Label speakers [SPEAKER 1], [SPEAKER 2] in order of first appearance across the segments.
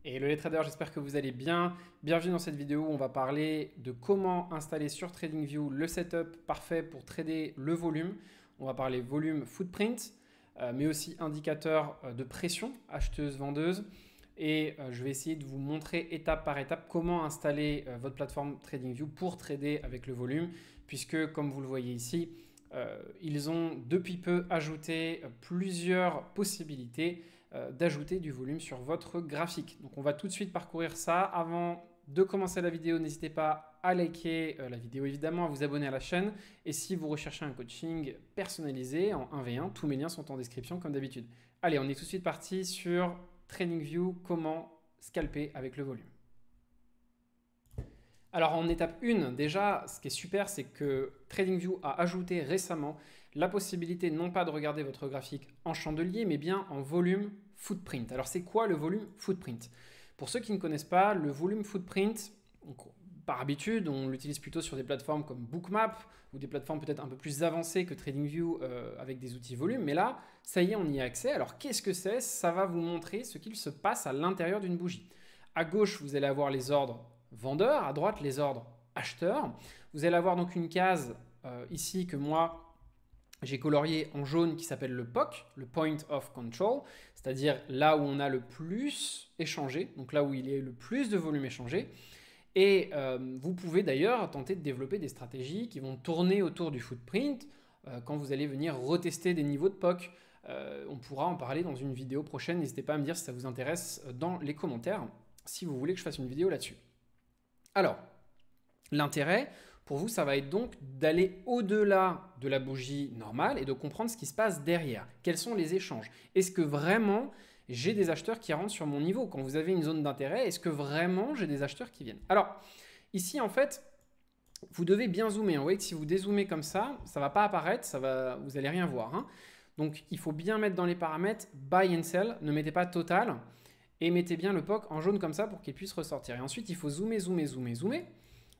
[SPEAKER 1] Hello les traders, j'espère que vous allez bien. Bienvenue dans cette vidéo où on va parler de comment installer sur TradingView le setup parfait pour trader le volume. On va parler volume footprint, mais aussi indicateur de pression, acheteuse-vendeuse. Et je vais essayer de vous montrer étape par étape comment installer votre plateforme TradingView pour trader avec le volume, puisque comme vous le voyez ici, ils ont depuis peu ajouté plusieurs possibilités d'ajouter du volume sur votre graphique. Donc on va tout de suite parcourir ça. Avant de commencer la vidéo, n'hésitez pas à liker la vidéo, évidemment, à vous abonner à la chaîne. Et si vous recherchez un coaching personnalisé en 1v1, tous mes liens sont en description comme d'habitude. Allez, on est tout de suite parti sur TradingView, comment scalper avec le volume. Alors en étape 1, déjà, ce qui est super, c'est que TradingView a ajouté récemment la possibilité non pas de regarder votre graphique en chandelier, mais bien en volume footprint. Alors c'est quoi le volume footprint? Pour ceux qui ne connaissent pas, le volume footprint, donc, par habitude, on l'utilise plutôt sur des plateformes comme Bookmap ou des plateformes peut-être un peu plus avancées que TradingView avec des outils volume. Mais là, ça y est, on y a accès. Alors qu'est-ce que c'est? Ça va vous montrer ce qu'il se passe à l'intérieur d'une bougie. À gauche, vous allez avoir les ordres vendeurs, à droite les ordres acheteurs. Vous allez avoir donc une case ici que moi j'ai colorié en jaune qui s'appelle le POC, le Point of Control, c'est-à-dire là où on a le plus échangé, donc là où il y a le plus de volume échangé. Et vous pouvez d'ailleurs tenter de développer des stratégies qui vont tourner autour du footprint quand vous allez venir retester des niveaux de POC. On pourra en parler dans une vidéo prochaine. N'hésitez pas à me dire si ça vous intéresse dans les commentaires, si vous voulez que je fasse une vidéo là-dessus. Alors, l'intérêt pour vous, ça va être donc d'aller au-delà de la bougie normale et de comprendre ce qui se passe derrière. Quels sont les échanges? Est-ce que vraiment j'ai des acheteurs qui rentrent sur mon niveau? Quand vous avez une zone d'intérêt, est-ce que vraiment j'ai des acheteurs qui viennent? Alors, ici, en fait, vous devez bien zoomer. Vous voyez que si vous dézoomez comme ça ne va pas apparaître, vous n'allez rien voir. Hein. Donc, il faut bien mettre dans les paramètres buy and sell. Ne mettez pas total. Et mettez bien le POC en jaune comme ça pour qu'il puisse ressortir. Et ensuite, il faut zoomer, zoomer, zoomer, zoomer.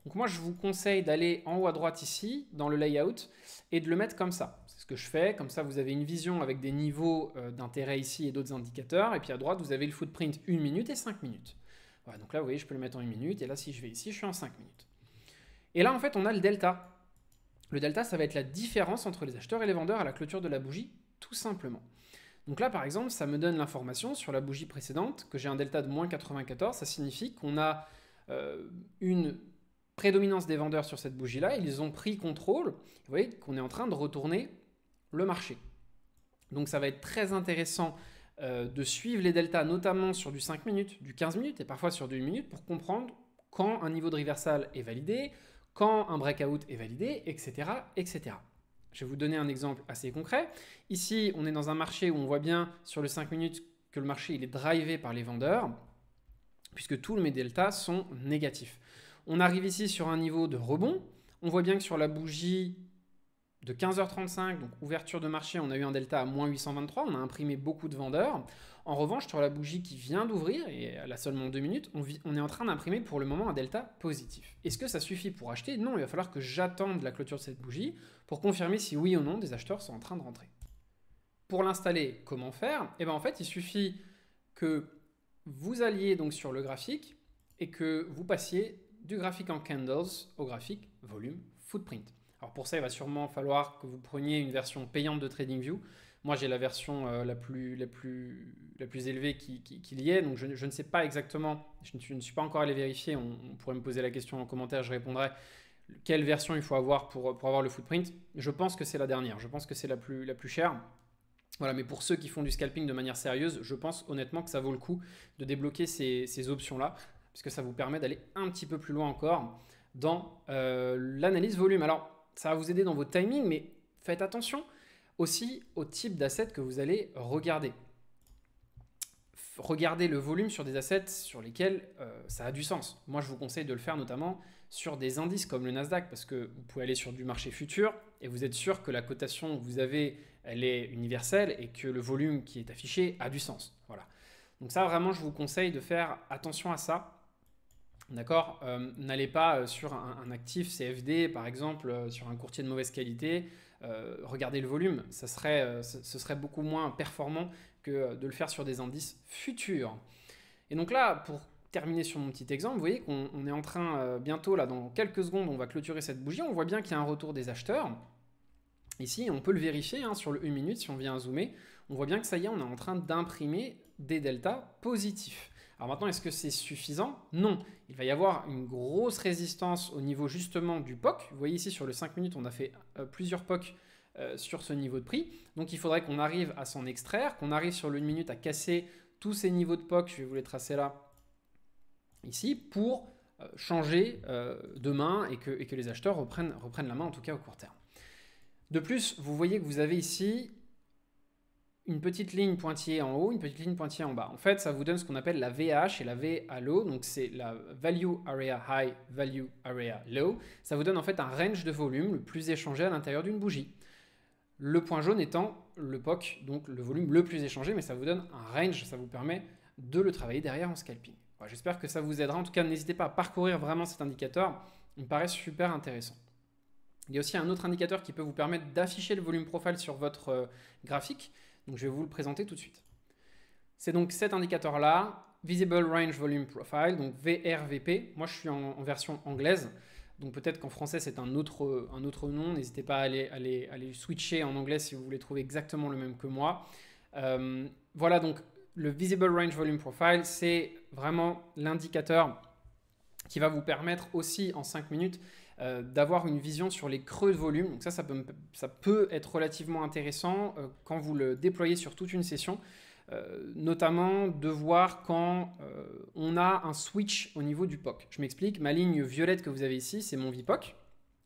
[SPEAKER 1] Donc moi, je vous conseille d'aller en haut à droite ici, dans le layout, et de le mettre comme ça. C'est ce que je fais. Comme ça, vous avez une vision avec des niveaux d'intérêt ici et d'autres indicateurs. Et puis à droite, vous avez le footprint 1 minute et 5 minutes. Voilà, donc là, vous voyez, je peux le mettre en 1 minute. Et là, si je vais ici, je suis en 5 minutes. Et là, en fait, on a le delta. Le delta, ça va être la différence entre les acheteurs et les vendeurs à la clôture de la bougie, tout simplement. Donc là, par exemple, ça me donne l'information sur la bougie précédente que j'ai un delta de moins 94. Ça signifie qu'on a une prédominance des vendeurs sur cette bougie-là. Ils ont pris contrôle. Vous voyez qu'on est en train de retourner le marché. Donc ça va être très intéressant de suivre les deltas, notamment sur du 5 minutes, du 15 minutes et parfois sur du 1 minute pour comprendre quand un niveau de reversal est validé, quand un breakout est validé, etc., etc. Je vais vous donner un exemple assez concret. Ici, on est dans un marché où on voit bien sur le 5 minutes que le marché il est drivé par les vendeurs, puisque tous mes deltas sont négatifs. On arrive ici sur un niveau de rebond. On voit bien que sur la bougie de 15h35, donc ouverture de marché, on a eu un delta à moins 823. On a imprimé beaucoup de vendeurs. En revanche, sur la bougie qui vient d'ouvrir, et elle a seulement 2 minutes, on est en train d'imprimer pour le moment un delta positif. Est-ce que ça suffit pour acheter? Non, il va falloir que j'attende la clôture de cette bougie pour confirmer si oui ou non des acheteurs sont en train de rentrer. Pour l'installer, comment faire? Eh bien en fait, il suffit que vous alliez donc sur le graphique et que vous passiez du graphique en candles au graphique volume footprint. Alors pour ça, il va sûrement falloir que vous preniez une version payante de TradingView. Moi, j'ai la version la plus élevée qu'il y ait, donc je ne sais pas exactement, je ne suis pas encore allé vérifier, on pourrait me poser la question en commentaire, je répondrai quelle version il faut avoir pour avoir le footprint. Je pense que c'est la dernière, je pense que c'est la plus chère. Voilà, mais pour ceux qui font du scalping de manière sérieuse, je pense honnêtement que ça vaut le coup de débloquer ces options-là, parce que ça vous permet d'aller un petit peu plus loin encore dans l'analyse volume. Alors, ça va vous aider dans vos timings, mais faites attention aussi au type d'assets que vous allez regarder. Regardez le volume sur des assets sur lesquels ça a du sens. Moi, je vous conseille de le faire notamment sur des indices comme le Nasdaq, parce que vous pouvez aller sur du marché futur et vous êtes sûr que la cotation que vous avez, elle est universelle et que le volume qui est affiché a du sens. Voilà. Donc ça, vraiment, je vous conseille de faire attention à ça. D'accord, n'allez pas sur un actif CFD, par exemple, sur un courtier de mauvaise qualité. Regardez le volume, ce serait beaucoup moins performant que de le faire sur des indices futurs. Et donc là, pour terminer sur mon petit exemple, vous voyez qu'on est en train, bientôt, là, dans quelques secondes, on va clôturer cette bougie. On voit bien qu'il y a un retour des acheteurs. Ici, on peut le vérifier hein, sur le 1 minute, si on vient zoomer. On voit bien que ça y est, on est en train d'imprimer des deltas positifs. Alors maintenant, est-ce que c'est suffisant? Non. Il va y avoir une grosse résistance au niveau justement du POC. Vous voyez ici, sur le 5 minutes, on a fait plusieurs POC sur ce niveau de prix. Donc il faudrait qu'on arrive à s'en extraire, qu'on arrive sur le 1 minute à casser tous ces niveaux de POC. Je vais vous les tracer là, ici, pour changer demain et que les acheteurs reprennent la main, en tout cas au court terme. De plus, vous voyez que vous avez ici une petite ligne pointillée en haut, une petite ligne pointillée en bas. En fait, ça vous donne ce qu'on appelle la VH et la VA low. Donc, c'est la Value Area High, Value Area Low. Ça vous donne en fait un range de volume le plus échangé à l'intérieur d'une bougie. Le point jaune étant le POC, donc le volume le plus échangé, mais ça vous donne un range. Ça vous permet de le travailler derrière en scalping. Voilà, j'espère que ça vous aidera. En tout cas, n'hésitez pas à parcourir vraiment cet indicateur. Il me paraît super intéressant. Il y a aussi un autre indicateur qui peut vous permettre d'afficher le volume profile sur votre graphique. Donc je vais vous le présenter tout de suite. C'est donc cet indicateur-là, Visible Range Volume Profile, donc VRVP. Moi je suis en version anglaise, donc peut-être qu'en français c'est un autre nom. N'hésitez pas à aller switcher en anglais si vous voulez trouver exactement le même que moi. Voilà, donc le Visible Range Volume Profile, c'est vraiment l'indicateur qui va vous permettre aussi en 5 minutes d'avoir une vision sur les creux de volume. Donc ça peut être relativement intéressant quand vous le déployez sur toute une session, notamment de voir quand on a un switch au niveau du POC. Je m'explique, ma ligne violette que vous avez ici, c'est mon VPOC.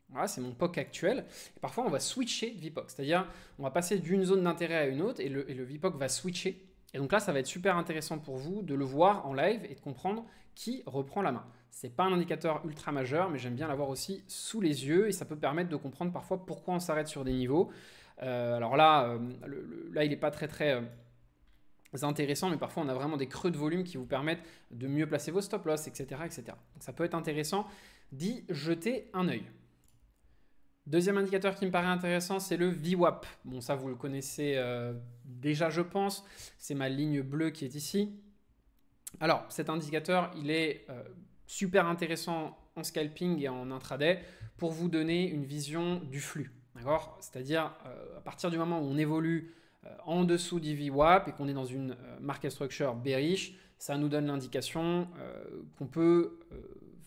[SPEAKER 1] Voilà, c'est mon POC actuel. Et parfois, on va switcher de VPOC, c'est-à-dire on va passer d'une zone d'intérêt à une autre et le VPOC va switcher. Et donc là, ça va être super intéressant pour vous de le voir en live et de comprendre qui reprend la main. Ce n'est pas un indicateur ultra majeur, mais j'aime bien l'avoir aussi sous les yeux et ça peut permettre de comprendre parfois pourquoi on s'arrête sur des niveaux. Alors là, là il n'est pas très intéressant, mais parfois on a vraiment des creux de volume qui vous permettent de mieux placer vos stop loss, etc., etc. Donc ça peut être intéressant d'y jeter un œil. Deuxième indicateur qui me paraît intéressant, c'est le VWAP. Bon, ça vous le connaissez déjà, je pense. C'est ma ligne bleue qui est ici. Alors, cet indicateur, il est super intéressant en scalping et en intraday pour vous donner une vision du flux. D'accord ? C'est-à-dire, à partir du moment où on évolue en dessous du VWAP et qu'on est dans une market structure bearish, ça nous donne l'indication qu'on peut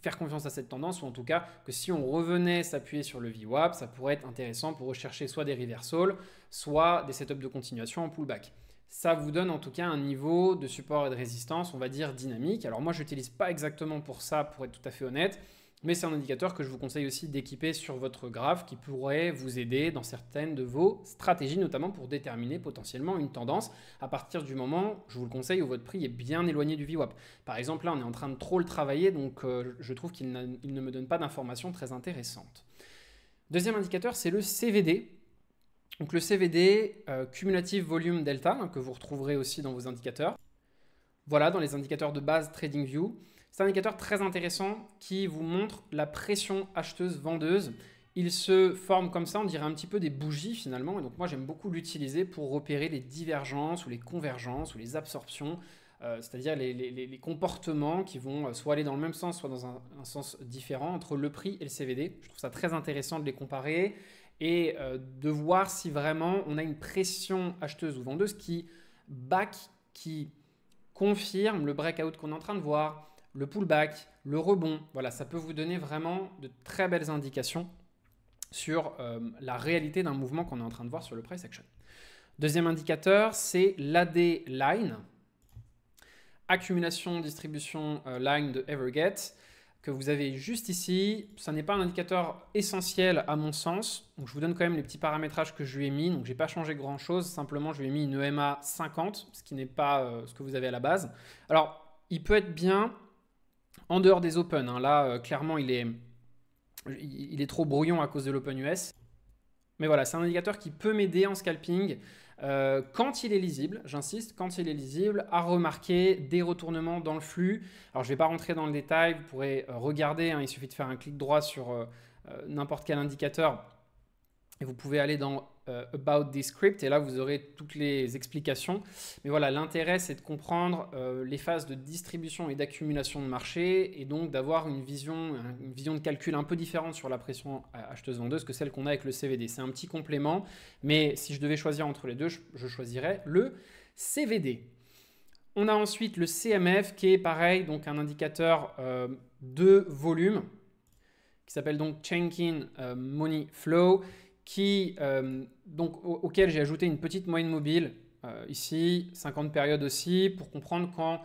[SPEAKER 1] faire confiance à cette tendance, ou en tout cas que si on revenait s'appuyer sur le VWAP, ça pourrait être intéressant pour rechercher soit des reversals, soit des setups de continuation en pullback. Ça vous donne en tout cas un niveau de support et de résistance, on va dire dynamique. Alors moi, je n'utilise pas exactement pour ça, pour être tout à fait honnête, mais c'est un indicateur que je vous conseille aussi d'équiper sur votre graphe qui pourrait vous aider dans certaines de vos stratégies, notamment pour déterminer potentiellement une tendance à partir du moment, je vous le conseille, où votre prix est bien éloigné du VWAP. Par exemple, là, on est en train de trop le travailler, donc je trouve qu'il ne me donne pas d'informations très intéressantes. Deuxième indicateur, c'est le CVD. Donc le CVD, Cumulative Volume Delta, hein, que vous retrouverez aussi dans vos indicateurs. Voilà, dans les indicateurs de base TradingView. C'est un indicateur très intéressant qui vous montre la pression acheteuse-vendeuse. Il se forme comme ça, on dirait un petit peu des bougies finalement. Et donc moi, j'aime beaucoup l'utiliser pour repérer les divergences ou les convergences ou les absorptions, c'est-à-dire les comportements qui vont soit aller dans le même sens, soit dans un sens différent entre le prix et le CVD. Je trouve ça très intéressant de les comparer et de voir si vraiment on a une pression acheteuse ou vendeuse qui confirme le breakout qu'on est en train de voir, le pullback, le rebond. Voilà, ça peut vous donner vraiment de très belles indications sur la réalité d'un mouvement qu'on est en train de voir sur le price action. Deuxième indicateur, c'est l'AD line, accumulation distribution line de Everget, que vous avez juste ici. Ça n'est pas un indicateur essentiel à mon sens. Donc je vous donne quand même les petits paramétrages que je lui ai mis. Donc je n'ai pas changé grand chose. Simplement, je lui ai mis une EMA 50, ce qui n'est pas ce que vous avez à la base. Alors, il peut être bien en dehors des open. Hein. Là, clairement, il est trop brouillon à cause de l'open US. Mais voilà, c'est un indicateur qui peut m'aider en scalping quand il est lisible, j'insiste, quand il est lisible, à remarquer des retournements dans le flux. Alors, je ne vais pas rentrer dans le détail, vous pourrez regarder, hein, il suffit de faire un clic droit sur n'importe quel indicateur et vous pouvez aller dans about this script, et là vous aurez toutes les explications. Mais voilà, l'intérêt c'est de comprendre les phases de distribution et d'accumulation de marché, et donc d'avoir une vision de calcul un peu différente sur la pression acheteuse-vendeuse que celle qu'on a avec le CVD. C'est un petit complément, mais si je devais choisir entre les deux, je choisirais le CVD. On a ensuite le CMF qui est pareil, donc un indicateur de volume qui s'appelle donc Chaikin Money Flow, auquel j'ai ajouté une petite moyenne mobile ici, 50 périodes aussi, pour comprendre quand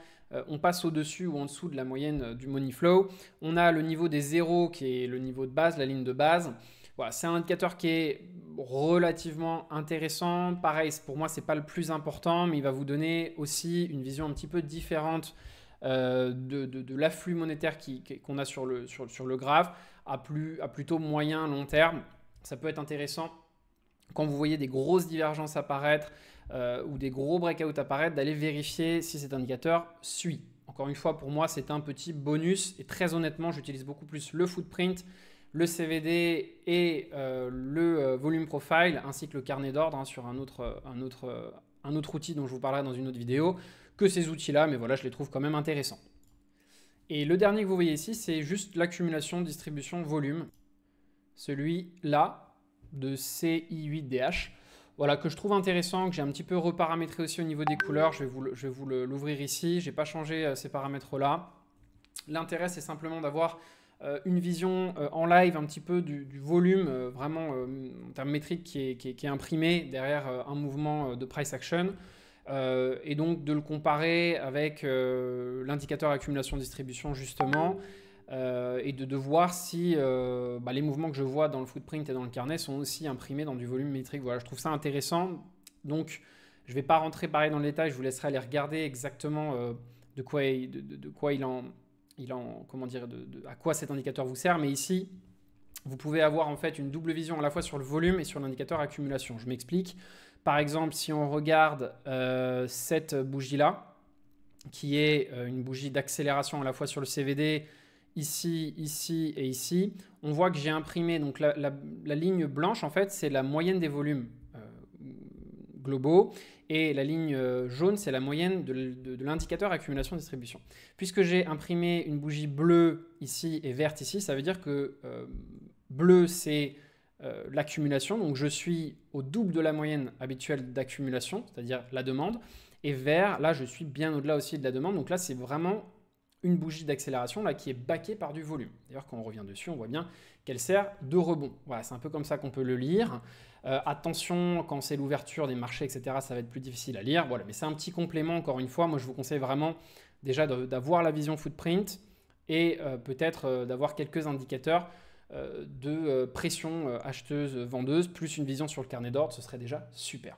[SPEAKER 1] on passe au-dessus ou en dessous de la moyenne du Money Flow. On a le niveau des zéros qui est le niveau de base, la ligne de base. Voilà, c'est un indicateur qui est relativement intéressant. Pareil, pour moi, ce n'est pas le plus important, mais il va vous donner aussi une vision un petit peu différente de l'afflux monétaire qu'on a sur le graphe à plutôt moyen, long terme. Ça peut être intéressant quand vous voyez des grosses divergences apparaître ou des gros breakouts apparaître, d'aller vérifier si cet indicateur suit. Encore une fois, pour moi, c'est un petit bonus et très honnêtement, j'utilise beaucoup plus le footprint, le CVD et le volume profile ainsi que le carnet d'ordre sur un autre outil dont je vous parlerai dans une autre vidéo que ces outils-là, mais voilà, je les trouve quand même intéressants. Et le dernier que vous voyez ici, c'est juste l'accumulation, distribution, volume. Celui-là de CI8DH. Voilà, que je trouve intéressant, que j'ai un petit peu reparamétré aussi au niveau des couleurs. Je vais vous l'ouvrir ici. Je n'ai pas changé ces paramètres-là. L'intérêt, c'est simplement d'avoir une vision en live un petit peu du volume vraiment en termes métriques qui est imprimé derrière un mouvement de price action et donc de le comparer avec l'indicateur accumulation-distribution justement et de voir si les mouvements que je vois dans le footprint et dans le carnet sont aussi imprimés dans du volume métrique. Voilà, je trouve ça intéressant. Donc je ne vais pas rentrer pareil dans le détail, je vous laisserai aller regarder exactement de quoi à quoi cet indicateur vous sert, mais ici, vous pouvez avoir en fait une double vision à la fois sur le volume et sur l'indicateur accumulation. Je m'explique. Par exemple, si on regarde cette bougie-là, qui est une bougie d'accélération à la fois sur le CVD, ici, ici et ici, on voit que j'ai imprimé, donc la ligne blanche, en fait, c'est la moyenne des volumes globaux, et la ligne jaune, c'est la moyenne de l'indicateur accumulation-distribution. Puisque j'ai imprimé une bougie bleue ici et verte ici, ça veut dire que bleu, c'est l'accumulation, donc je suis au double de la moyenne habituelle d'accumulation, c'est-à-dire la demande, et vert, là, je suis bien au-delà aussi de la demande, donc là, c'est vraiment une bougie d'accélération là qui est backée par du volume. D'ailleurs, quand on revient dessus, on voit bien qu'elle sert de rebond. Voilà, c'est un peu comme ça qu'on peut le lire. Attention, quand c'est l'ouverture des marchés, etc., ça va être plus difficile à lire. Voilà, mais c'est un petit complément, encore une fois. Moi, je vous conseille vraiment déjà d'avoir la vision footprint et peut-être d'avoir quelques indicateurs de pression acheteuse-vendeuse, plus une vision sur le carnet d'ordre, ce serait déjà super.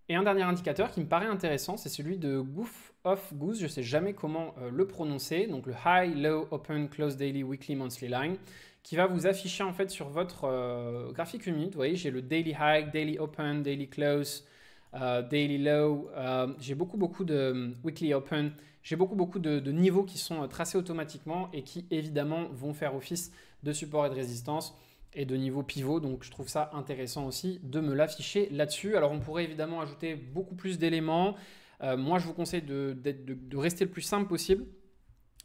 [SPEAKER 1] Et un dernier indicateur qui me paraît intéressant, c'est celui de Goof of Goose, je ne sais jamais comment le prononcer, donc le High, Low, Open, Close Daily, Weekly, Monthly Line, qui va vous afficher en fait sur votre graphique 1 minute. Vous voyez, j'ai le Daily High, Daily Open, Daily Close, Daily Low, j'ai beaucoup de Weekly Open, j'ai beaucoup de niveaux qui sont tracés automatiquement et qui évidemment vont faire office de support et de résistance et de niveau pivot, donc je trouve ça intéressant aussi de me l'afficher là-dessus. Alors on pourrait évidemment ajouter beaucoup plus d'éléments. Moi je vous conseille de rester le plus simple possible.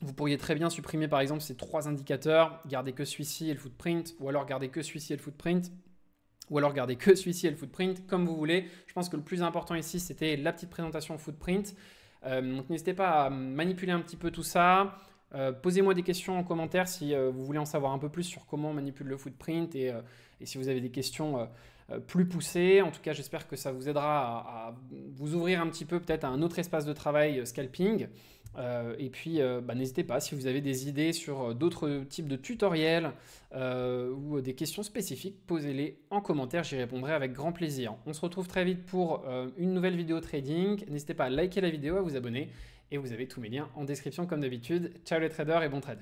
[SPEAKER 1] Vous pourriez très bien supprimer par exemple ces 3 indicateurs, garder que celui-ci et le footprint, ou alors garder que celui-ci et le footprint, ou alors garder que celui-ci et le footprint, comme vous voulez. Je pense que le plus important ici, c'était la petite présentation footprint. Donc n'hésitez pas à manipuler un petit peu tout ça. Posez-moi des questions en commentaire si vous voulez en savoir un peu plus sur comment on manipule le footprint et si vous avez des questions plus poussées. En tout cas, j'espère que ça vous aidera à vous ouvrir un petit peu peut-être à un autre espace de travail scalping. Et puis, n'hésitez pas si vous avez des idées sur d'autres types de tutoriels ou des questions spécifiques, posez-les en commentaire, j'y répondrai avec grand plaisir. On se retrouve très vite pour une nouvelle vidéo trading. N'hésitez pas à liker la vidéo, à vous abonner. Et vous avez tous mes liens en description comme d'habitude. Ciao les traders et bon trade!